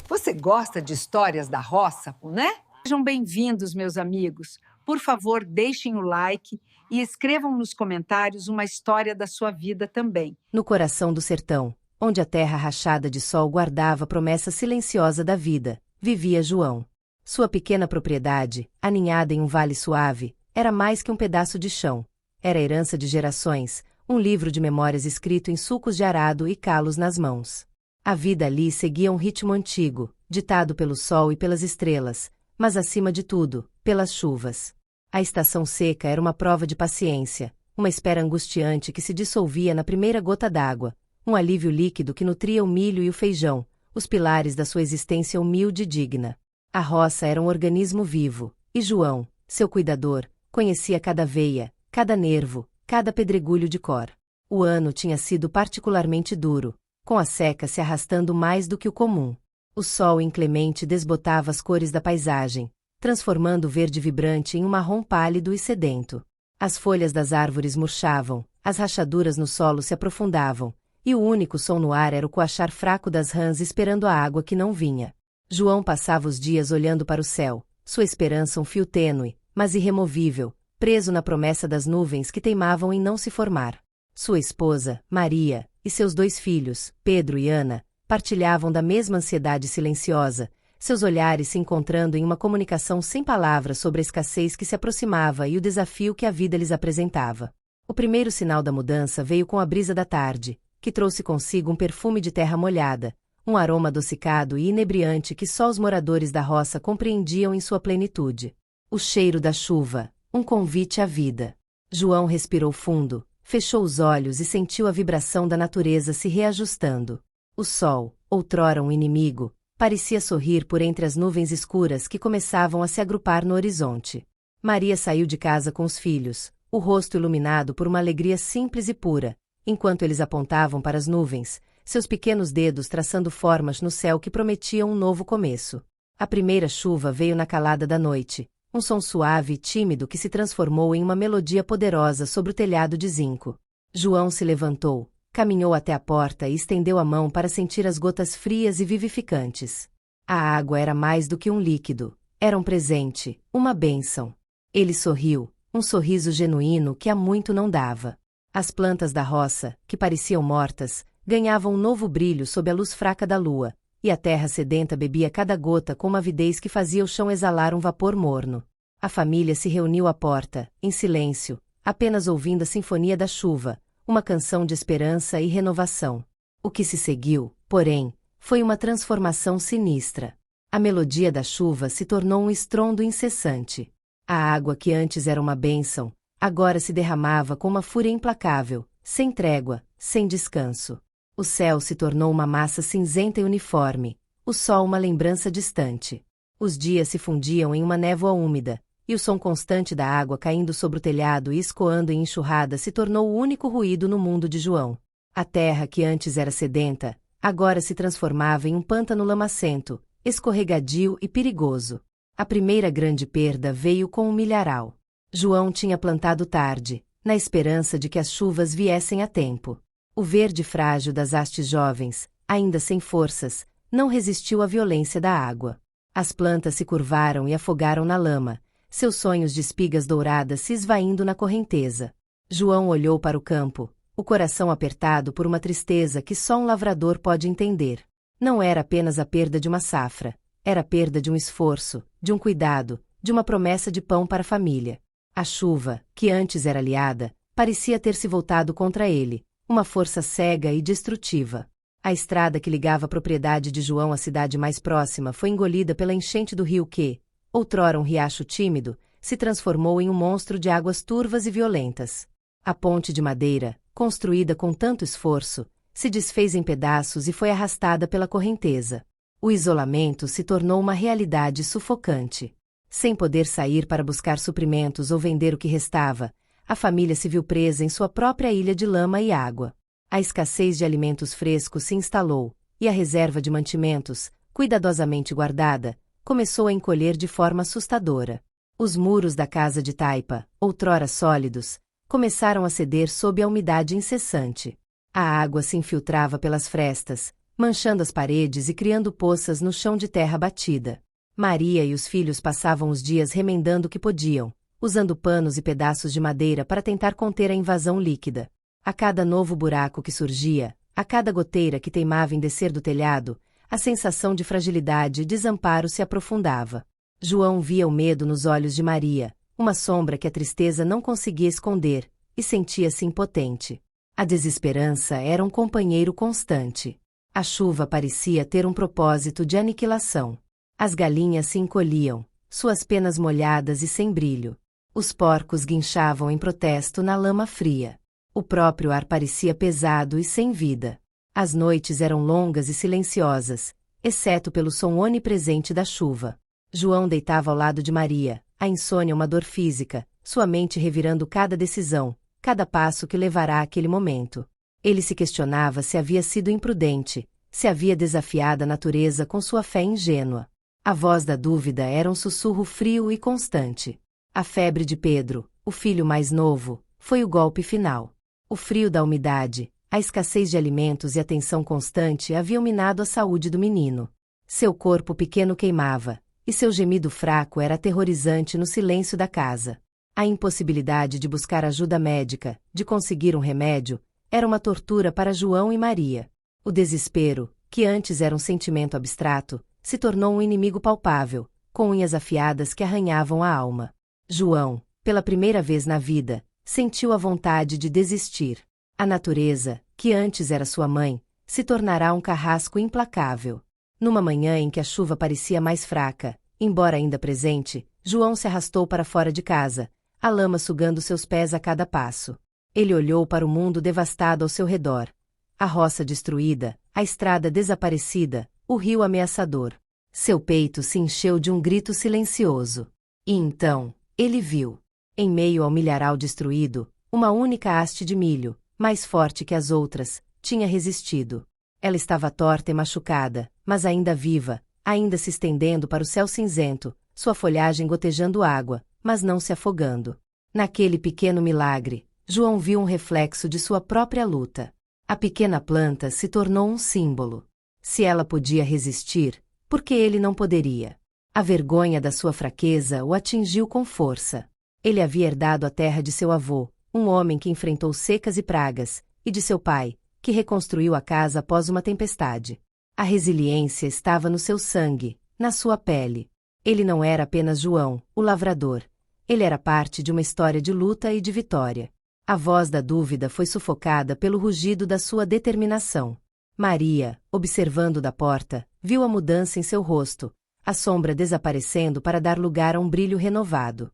Você gosta de histórias da roça, né? Sejam bem-vindos, meus amigos. Por favor, deixem o like e escrevam nos comentários uma história da sua vida também. No coração do sertão, onde a terra rachada de sol guardava a promessa silenciosa da vida, vivia João. Sua pequena propriedade, aninhada em um vale suave, era mais que um pedaço de chão. Era herança de gerações, um livro de memórias escrito em sulcos de arado e calos nas mãos. A vida ali seguia um ritmo antigo, ditado pelo sol e pelas estrelas, mas acima de tudo, pelas chuvas. A estação seca era uma prova de paciência, uma espera angustiante que se dissolvia na primeira gota d'água, um alívio líquido que nutria o milho e o feijão, os pilares da sua existência humilde e digna. A roça era um organismo vivo, e João, seu cuidador, conhecia cada veia, cada nervo, cada pedregulho de cor. O ano tinha sido particularmente duro, com a seca se arrastando mais do que o comum. O sol inclemente desbotava as cores da paisagem, transformando o verde vibrante em um marrom pálido e sedento. As folhas das árvores murchavam, as rachaduras no solo se aprofundavam, e o único som no ar era o coachar fraco das rãs esperando a água que não vinha. João passava os dias olhando para o céu, sua esperança um fio tênue, mas irremovível, preso na promessa das nuvens que teimavam em não se formar. Sua esposa, Maria, e seus 2 filhos, Pedro e Ana, partilhavam da mesma ansiedade silenciosa, seus olhares se encontrando em uma comunicação sem palavras sobre a escassez que se aproximava e o desafio que a vida lhes apresentava. O primeiro sinal da mudança veio com a brisa da tarde, que trouxe consigo um perfume de terra molhada, um aroma adocicado e inebriante que só os moradores da roça compreendiam em sua plenitude. O cheiro da chuva, um convite à vida. João respirou fundo, fechou os olhos e sentiu a vibração da natureza se reajustando. O sol, outrora um inimigo, parecia sorrir por entre as nuvens escuras que começavam a se agrupar no horizonte. Maria saiu de casa com os filhos, o rosto iluminado por uma alegria simples e pura, enquanto eles apontavam para as nuvens, seus pequenos dedos traçando formas no céu que prometiam um novo começo. A primeira chuva veio na calada da noite, um som suave e tímido que se transformou em uma melodia poderosa sobre o telhado de zinco. João se levantou, caminhou até a porta e estendeu a mão para sentir as gotas frias e vivificantes. A água era mais do que um líquido, era um presente, uma bênção. Ele sorriu, um sorriso genuíno que há muito não dava. As plantas da roça, que pareciam mortas, ganhavam um novo brilho sob a luz fraca da lua, e a terra sedenta bebia cada gota com uma avidez que fazia o chão exalar um vapor morno. A família se reuniu à porta, em silêncio, apenas ouvindo a sinfonia da chuva, uma canção de esperança e renovação. O que se seguiu, porém, foi uma transformação sinistra. A melodia da chuva se tornou um estrondo incessante. A água que antes era uma bênção, agora se derramava com uma fúria implacável, sem trégua, sem descanso. O céu se tornou uma massa cinzenta e uniforme, o sol uma lembrança distante. Os dias se fundiam em uma névoa úmida, e o som constante da água caindo sobre o telhado e escoando em enxurrada se tornou o único ruído no mundo de João. A terra que antes era sedenta, agora se transformava em um pântano lamacento, escorregadio e perigoso. A primeira grande perda veio com o milharal. João tinha plantado tarde, na esperança de que as chuvas viessem a tempo. O verde frágil das hastes jovens, ainda sem forças, não resistiu à violência da água. As plantas se curvaram e afogaram na lama, seus sonhos de espigas douradas se esvaindo na correnteza. João olhou para o campo, o coração apertado por uma tristeza que só um lavrador pode entender. Não era apenas a perda de uma safra, era a perda de um esforço, de um cuidado, de uma promessa de pão para a família. A chuva, que antes era aliada, parecia ter se voltado contra ele, uma força cega e destrutiva. A estrada que ligava a propriedade de João à cidade mais próxima foi engolida pela enchente do rio que, outrora um riacho tímido, se transformou em um monstro de águas turvas e violentas. A ponte de madeira, construída com tanto esforço, se desfez em pedaços e foi arrastada pela correnteza. O isolamento se tornou uma realidade sufocante. Sem poder sair para buscar suprimentos ou vender o que restava, a família se viu presa em sua própria ilha de lama e água. A escassez de alimentos frescos se instalou, e a reserva de mantimentos, cuidadosamente guardada, começou a encolher de forma assustadora. Os muros da casa de taipa, outrora sólidos, começaram a ceder sob a umidade incessante. A água se infiltrava pelas frestas, manchando as paredes e criando poças no chão de terra batida. Maria e os filhos passavam os dias remendando o que podiam, usando panos e pedaços de madeira para tentar conter a invasão líquida. A cada novo buraco que surgia, a cada goteira que teimava em descer do telhado, a sensação de fragilidade e desamparo se aprofundava. João via o medo nos olhos de Maria, uma sombra que a tristeza não conseguia esconder, e sentia-se impotente. A desesperança era um companheiro constante. A chuva parecia ter um propósito de aniquilação. As galinhas se encolhiam, suas penas molhadas e sem brilho. Os porcos guinchavam em protesto na lama fria. O próprio ar parecia pesado e sem vida. As noites eram longas e silenciosas, exceto pelo som onipresente da chuva. João deitava ao lado de Maria, a insônia uma dor física, sua mente revirando cada decisão, cada passo que levará àquele momento. Ele se questionava se havia sido imprudente, se havia desafiado a natureza com sua fé ingênua. A voz da dúvida era um sussurro frio e constante. A febre de Pedro, o filho mais novo, foi o golpe final. O frio da umidade, a escassez de alimentos e a tensão constante haviam minado a saúde do menino. Seu corpo pequeno queimava, e seu gemido fraco era aterrorizante no silêncio da casa. A impossibilidade de buscar ajuda médica, de conseguir um remédio, era uma tortura para João e Maria. O desespero, que antes era um sentimento abstrato, se tornou um inimigo palpável, com unhas afiadas que arranhavam a alma. João, pela primeira vez na vida, sentiu a vontade de desistir. A natureza, que antes era sua mãe, se tornará um carrasco implacável. Numa manhã em que a chuva parecia mais fraca, embora ainda presente, João se arrastou para fora de casa, a lama sugando seus pés a cada passo. Ele olhou para o mundo devastado ao seu redor. A roça destruída, a estrada desaparecida, o rio ameaçador. Seu peito se encheu de um grito silencioso. E então, ele viu, em meio ao milharal destruído, uma única haste de milho, mais forte que as outras, tinha resistido. Ela estava torta e machucada, mas ainda viva, ainda se estendendo para o céu cinzento, sua folhagem gotejando água, mas não se afogando. Naquele pequeno milagre, João viu um reflexo de sua própria luta. A pequena planta se tornou um símbolo. Se ela podia resistir, por que ele não poderia? A vergonha da sua fraqueza o atingiu com força. Ele havia herdado a terra de seu avô, um homem que enfrentou secas e pragas, e de seu pai, que reconstruiu a casa após uma tempestade. A resiliência estava no seu sangue, na sua pele. Ele não era apenas João, o lavrador. Ele era parte de uma história de luta e de vitória. A voz da dúvida foi sufocada pelo rugido da sua determinação. Maria, observando da porta, viu a mudança em seu rosto, a sombra desaparecendo para dar lugar a um brilho renovado.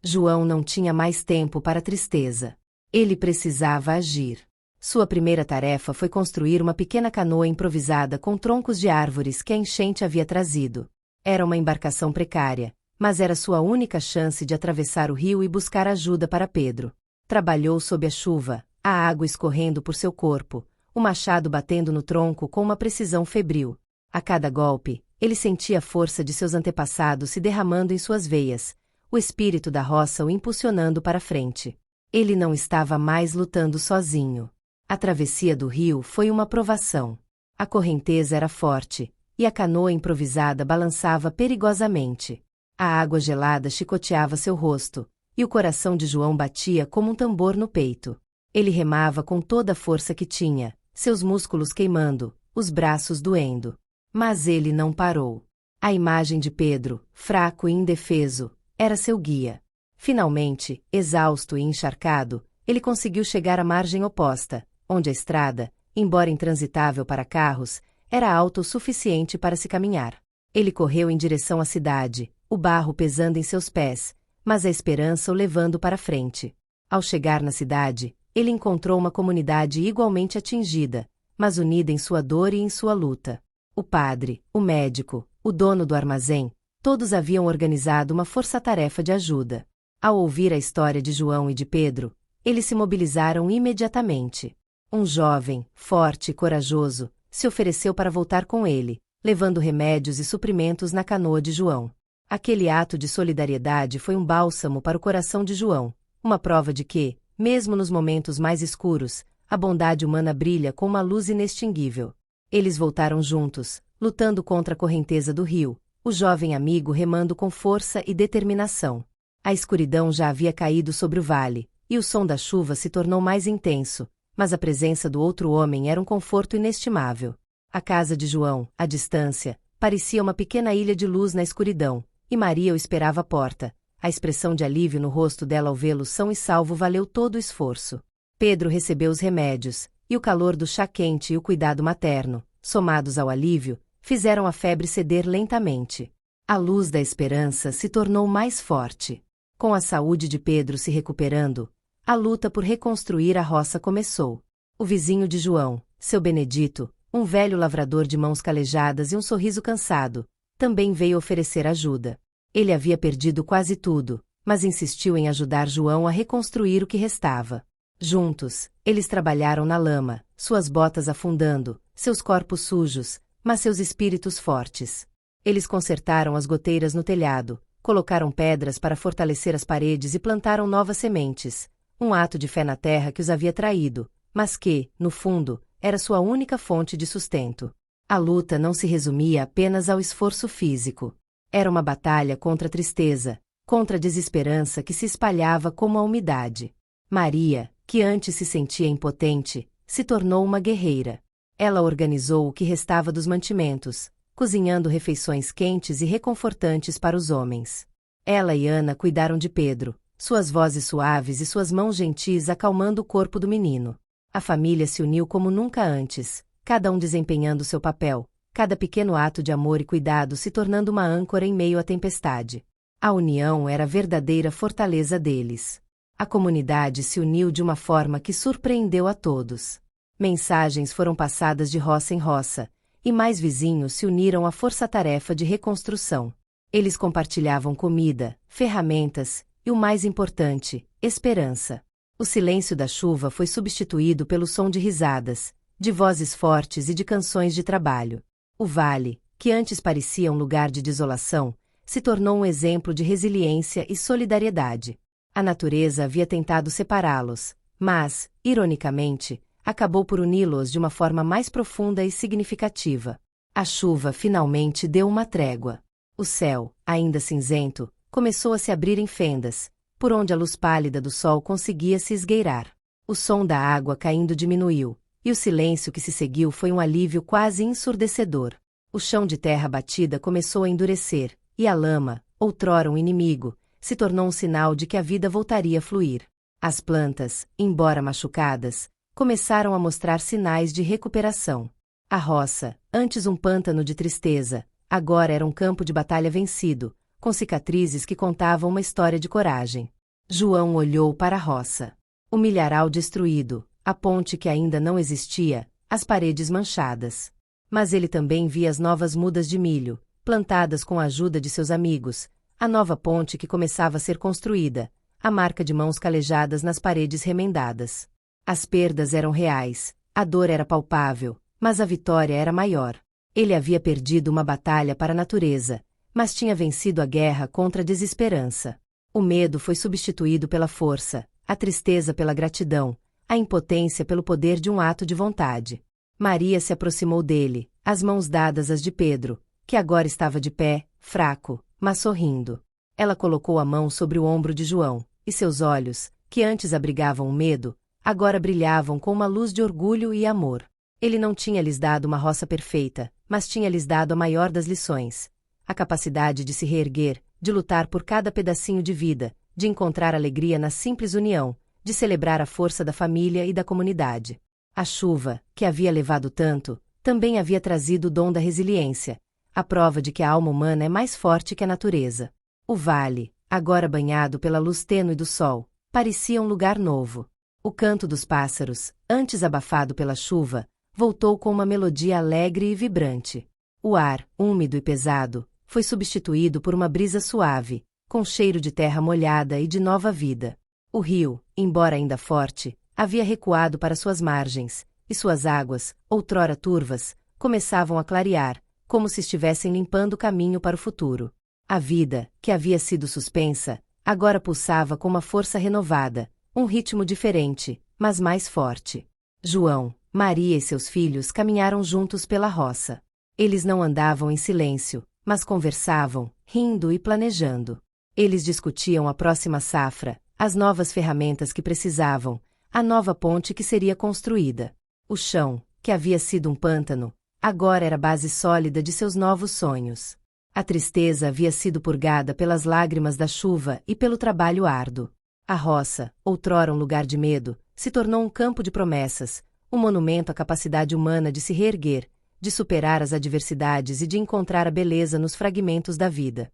João não tinha mais tempo para tristeza. Ele precisava agir. Sua primeira tarefa foi construir uma pequena canoa improvisada com troncos de árvores que a enchente havia trazido. Era uma embarcação precária, mas era sua única chance de atravessar o rio e buscar ajuda para Pedro. Trabalhou sob a chuva, a água escorrendo por seu corpo, o machado batendo no tronco com uma precisão febril. A cada golpe, ele sentia a força de seus antepassados se derramando em suas veias, o espírito da roça o impulsionando para frente. Ele não estava mais lutando sozinho. A travessia do rio foi uma provação. A correnteza era forte, e a canoa improvisada balançava perigosamente. A água gelada chicoteava seu rosto, e o coração de João batia como um tambor no peito. Ele remava com toda a força que tinha, seus músculos queimando, os braços doendo. Mas ele não parou. A imagem de Pedro, fraco e indefeso, era seu guia. Finalmente, exausto e encharcado, ele conseguiu chegar à margem oposta, onde a estrada, embora intransitável para carros, era alta o suficiente para se caminhar. Ele correu em direção à cidade, o barro pesando em seus pés, mas a esperança o levando para frente. Ao chegar na cidade, ele encontrou uma comunidade igualmente atingida, mas unida em sua dor e em sua luta. O padre, o médico, o dono do armazém, todos haviam organizado uma força-tarefa de ajuda. Ao ouvir a história de João e de Pedro, eles se mobilizaram imediatamente. Um jovem, forte e corajoso, se ofereceu para voltar com ele, levando remédios e suprimentos na canoa de João. Aquele ato de solidariedade foi um bálsamo para o coração de João, uma prova de que, mesmo nos momentos mais escuros, a bondade humana brilha com uma luz inextinguível. Eles voltaram juntos, lutando contra a correnteza do rio, o jovem amigo remando com força e determinação. A escuridão já havia caído sobre o vale, e o som da chuva se tornou mais intenso, mas a presença do outro homem era um conforto inestimável. A casa de João, à distância, parecia uma pequena ilha de luz na escuridão, e Maria o esperava à porta. A expressão de alívio no rosto dela ao vê-lo são e salvo valeu todo o esforço. Pedro recebeu os remédios, e o calor do chá quente e o cuidado materno, somados ao alívio, fizeram a febre ceder lentamente. A luz da esperança se tornou mais forte. Com a saúde de Pedro se recuperando, a luta por reconstruir a roça começou. O vizinho de João, seu Benedito, um velho lavrador de mãos calejadas e um sorriso cansado, também veio oferecer ajuda. Ele havia perdido quase tudo, mas insistiu em ajudar João a reconstruir o que restava. Juntos, eles trabalharam na lama, suas botas afundando, seus corpos sujos, mas seus espíritos fortes. Eles consertaram as goteiras no telhado, colocaram pedras para fortalecer as paredes e plantaram novas sementes, um ato de fé na terra que os havia traído, mas que, no fundo, era sua única fonte de sustento. A luta não se resumia apenas ao esforço físico. Era uma batalha contra a tristeza, contra a desesperança que se espalhava como a umidade. Maria, que antes se sentia impotente, se tornou uma guerreira. Ela organizou o que restava dos mantimentos, cozinhando refeições quentes e reconfortantes para os homens. Ela e Ana cuidaram de Pedro, suas vozes suaves e suas mãos gentis acalmando o corpo do menino. A família se uniu como nunca antes, cada um desempenhando seu papel, cada pequeno ato de amor e cuidado se tornando uma âncora em meio à tempestade. A união era a verdadeira fortaleza deles. A comunidade se uniu de uma forma que surpreendeu a todos. Mensagens foram passadas de roça em roça, e mais vizinhos se uniram à força-tarefa de reconstrução. Eles compartilhavam comida, ferramentas e, o mais importante, esperança. O silêncio da chuva foi substituído pelo som de risadas, de vozes fortes e de canções de trabalho. O vale, que antes parecia um lugar de desolação, se tornou um exemplo de resiliência e solidariedade. A natureza havia tentado separá-los, mas, ironicamente, acabou por uni-los de uma forma mais profunda e significativa. A chuva finalmente deu uma trégua. O céu, ainda cinzento, começou a se abrir em fendas, por onde a luz pálida do sol conseguia se esgueirar. O som da água caindo diminuiu, e o silêncio que se seguiu foi um alívio quase ensurdecedor. O chão de terra batida começou a endurecer, e a lama, outrora um inimigo, se tornou um sinal de que a vida voltaria a fluir. As plantas, embora machucadas, começaram a mostrar sinais de recuperação. A roça, antes um pântano de tristeza, agora era um campo de batalha vencido, com cicatrizes que contavam uma história de coragem. João olhou para a roça. O milharal destruído, a ponte que ainda não existia, as paredes manchadas. Mas ele também via as novas mudas de milho, plantadas com a ajuda de seus amigos, a nova ponte que começava a ser construída, a marca de mãos calejadas nas paredes remendadas. As perdas eram reais, a dor era palpável, mas a vitória era maior. Ele havia perdido uma batalha para a natureza, mas tinha vencido a guerra contra a desesperança. O medo foi substituído pela força, a tristeza pela gratidão, a impotência pelo poder de um ato de vontade. Maria se aproximou dele, as mãos dadas às de Pedro, que agora estava de pé, fraco, mas sorrindo. Ela colocou a mão sobre o ombro de João, e seus olhos, que antes abrigavam o medo, agora brilhavam com uma luz de orgulho e amor. Ele não tinha lhes dado uma roça perfeita, mas tinha lhes dado a maior das lições: a capacidade de se reerguer, de lutar por cada pedacinho de vida, de encontrar alegria na simples união, de celebrar a força da família e da comunidade. A chuva, que havia levado tanto, também havia trazido o dom da resiliência, a prova de que a alma humana é mais forte que a natureza. O vale, agora banhado pela luz tênue do sol, parecia um lugar novo. O canto dos pássaros, antes abafado pela chuva, voltou com uma melodia alegre e vibrante. O ar, úmido e pesado, foi substituído por uma brisa suave, com cheiro de terra molhada e de nova vida. O rio, embora ainda forte, havia recuado para suas margens, e suas águas, outrora turvas, começavam a clarear, como se estivessem limpando o caminho para o futuro. A vida, que havia sido suspensa, agora pulsava com uma força renovada, um ritmo diferente, mas mais forte. João, Maria e seus filhos caminharam juntos pela roça. Eles não andavam em silêncio, mas conversavam, rindo e planejando. Eles discutiam a próxima safra, as novas ferramentas que precisavam, a nova ponte que seria construída. O chão, que havia sido um pântano, agora era a base sólida de seus novos sonhos. A tristeza havia sido purgada pelas lágrimas da chuva e pelo trabalho árduo. A roça, outrora um lugar de medo, se tornou um campo de promessas, um monumento à capacidade humana de se reerguer, de superar as adversidades e de encontrar a beleza nos fragmentos da vida.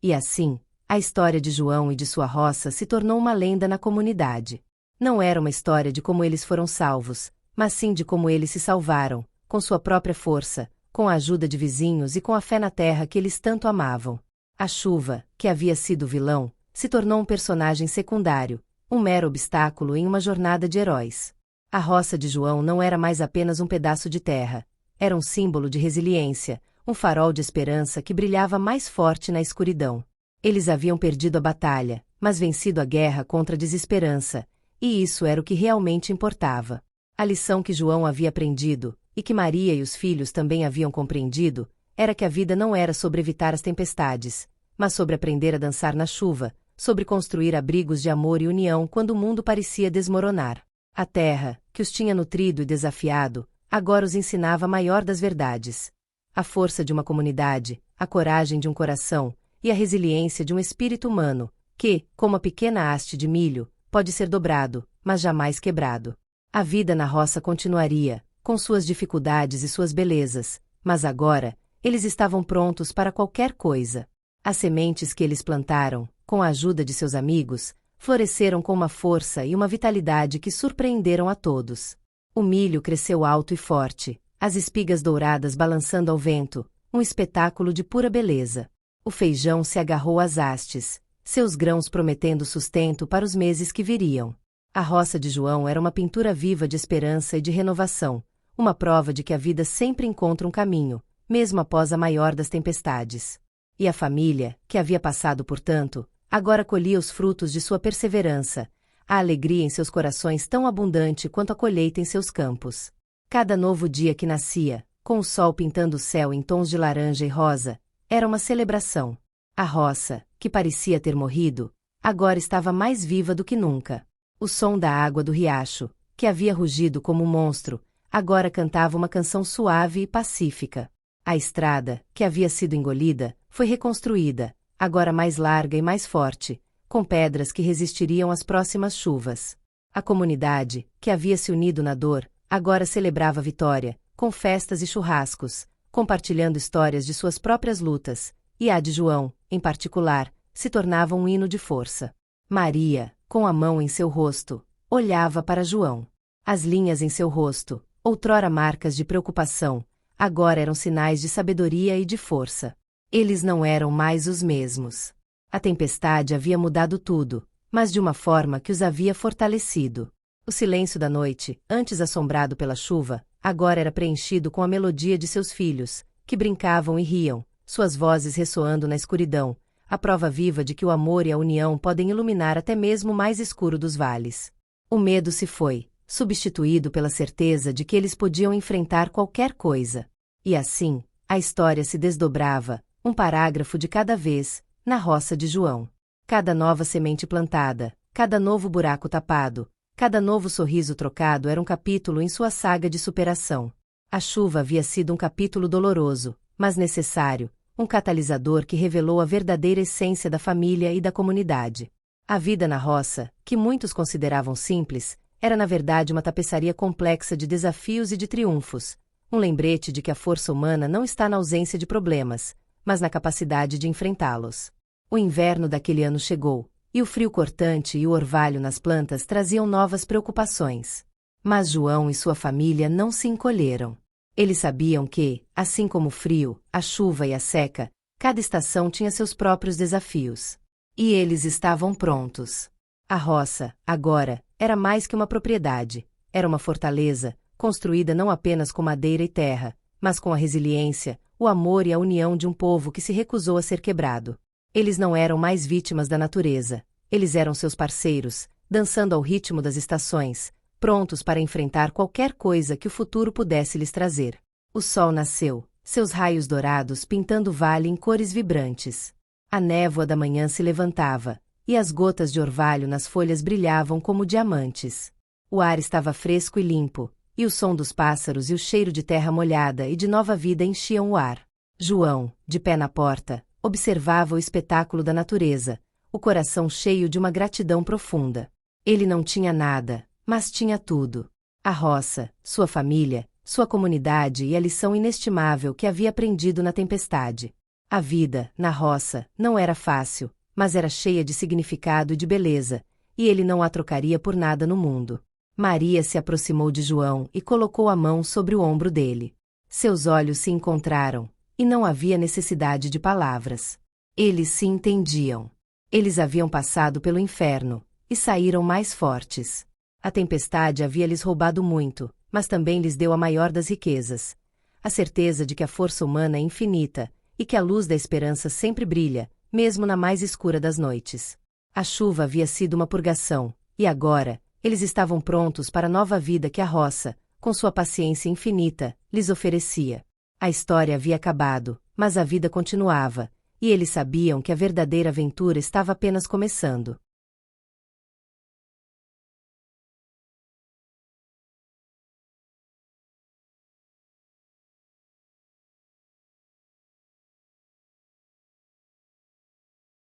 E assim, a história de João e de sua roça se tornou uma lenda na comunidade. Não era uma história de como eles foram salvos, mas sim de como eles se salvaram, com sua própria força, com a ajuda de vizinhos e com a fé na terra que eles tanto amavam. A chuva, que havia sido o vilão, se tornou um personagem secundário, um mero obstáculo em uma jornada de heróis. A roça de João não era mais apenas um pedaço de terra, era um símbolo de resiliência, um farol de esperança que brilhava mais forte na escuridão. Eles haviam perdido a batalha, mas vencido a guerra contra a desesperança, e isso era o que realmente importava. A lição que João havia aprendido, e que Maria e os filhos também haviam compreendido, era que a vida não era sobre evitar as tempestades, mas sobre aprender a dançar na chuva, sobre construir abrigos de amor e união quando o mundo parecia desmoronar. A terra, que os tinha nutrido e desafiado, agora os ensinava a maior das verdades. A força de uma comunidade, a coragem de um coração, e a resiliência de um espírito humano, que, como a pequena haste de milho, pode ser dobrado, mas jamais quebrado. A vida na roça continuaria, com suas dificuldades e suas belezas, mas agora, eles estavam prontos para qualquer coisa. As sementes que eles plantaram, com a ajuda de seus amigos, floresceram com uma força e uma vitalidade que surpreenderam a todos. O milho cresceu alto e forte, as espigas douradas balançando ao vento, um espetáculo de pura beleza. O feijão se agarrou às hastes, seus grãos prometendo sustento para os meses que viriam. A roça de João era uma pintura viva de esperança e de renovação, uma prova de que a vida sempre encontra um caminho, mesmo após a maior das tempestades. E a família, que havia passado por tanto, agora colhia os frutos de sua perseverança, a alegria em seus corações tão abundante quanto a colheita em seus campos. Cada novo dia que nascia, com o sol pintando o céu em tons de laranja e rosa, era uma celebração. A roça, que parecia ter morrido, agora estava mais viva do que nunca. O som da água do riacho, que havia rugido como um monstro, agora cantava uma canção suave e pacífica. A estrada, que havia sido engolida, foi reconstruída, agora mais larga e mais forte, com pedras que resistiriam às próximas chuvas. A comunidade, que havia se unido na dor, agora celebrava a vitória, com festas e churrascos, compartilhando histórias de suas próprias lutas, e a de João, em particular, se tornava um hino de força. Maria, com a mão em seu rosto, olhava para João. As linhas em seu rosto, outrora marcas de preocupação, agora eram sinais de sabedoria e de força. Eles não eram mais os mesmos. A tempestade havia mudado tudo, mas de uma forma que os havia fortalecido. O silêncio da noite, antes assombrado pela chuva, agora era preenchido com a melodia de seus filhos, que brincavam e riam, suas vozes ressoando na escuridão, a prova viva de que o amor e a união podem iluminar até mesmo o mais escuro dos vales. O medo se foi, substituído pela certeza de que eles podiam enfrentar qualquer coisa. E assim, a história se desdobrava, um parágrafo de cada vez, na roça de João. Cada nova semente plantada, cada novo buraco tapado, cada novo sorriso trocado era um capítulo em sua saga de superação. A chuva havia sido um capítulo doloroso, mas necessário, um catalisador que revelou a verdadeira essência da família e da comunidade. A vida na roça, que muitos consideravam simples, era na verdade uma tapeçaria complexa de desafios e de triunfos, um lembrete de que a força humana não está na ausência de problemas, mas na capacidade de enfrentá-los. O inverno daquele ano chegou, e o frio cortante e o orvalho nas plantas traziam novas preocupações. Mas João e sua família não se encolheram. Eles sabiam que, assim como o frio, a chuva e a seca, cada estação tinha seus próprios desafios. E eles estavam prontos. A roça, agora, era mais que uma propriedade, era uma fortaleza, construída não apenas com madeira e terra, mas com a resiliência, o amor e a união de um povo que se recusou a ser quebrado. Eles não eram mais vítimas da natureza, eles eram seus parceiros, dançando ao ritmo das estações, prontos para enfrentar qualquer coisa que o futuro pudesse lhes trazer. O sol nasceu, seus raios dourados pintando o vale em cores vibrantes. A névoa da manhã se levantava, e as gotas de orvalho nas folhas brilhavam como diamantes. O ar estava fresco e limpo, e o som dos pássaros e o cheiro de terra molhada e de nova vida enchiam o ar. João, de pé na porta, observava o espetáculo da natureza, o coração cheio de uma gratidão profunda. Ele não tinha nada, mas tinha tudo. A roça, sua família, sua comunidade e a lição inestimável que havia aprendido na tempestade. A vida, na roça, não era fácil, mas era cheia de significado e de beleza, e ele não a trocaria por nada no mundo. Maria se aproximou de João e colocou a mão sobre o ombro dele. Seus olhos se encontraram, e não havia necessidade de palavras. Eles se entendiam. Eles haviam passado pelo inferno, e saíram mais fortes. A tempestade havia lhes roubado muito, mas também lhes deu a maior das riquezas. A certeza de que a força humana é infinita, e que a luz da esperança sempre brilha, mesmo na mais escura das noites. A chuva havia sido uma purgação, e agora, eles estavam prontos para a nova vida que a roça, com sua paciência infinita, lhes oferecia. A história havia acabado, mas a vida continuava, e eles sabiam que a verdadeira aventura estava apenas começando.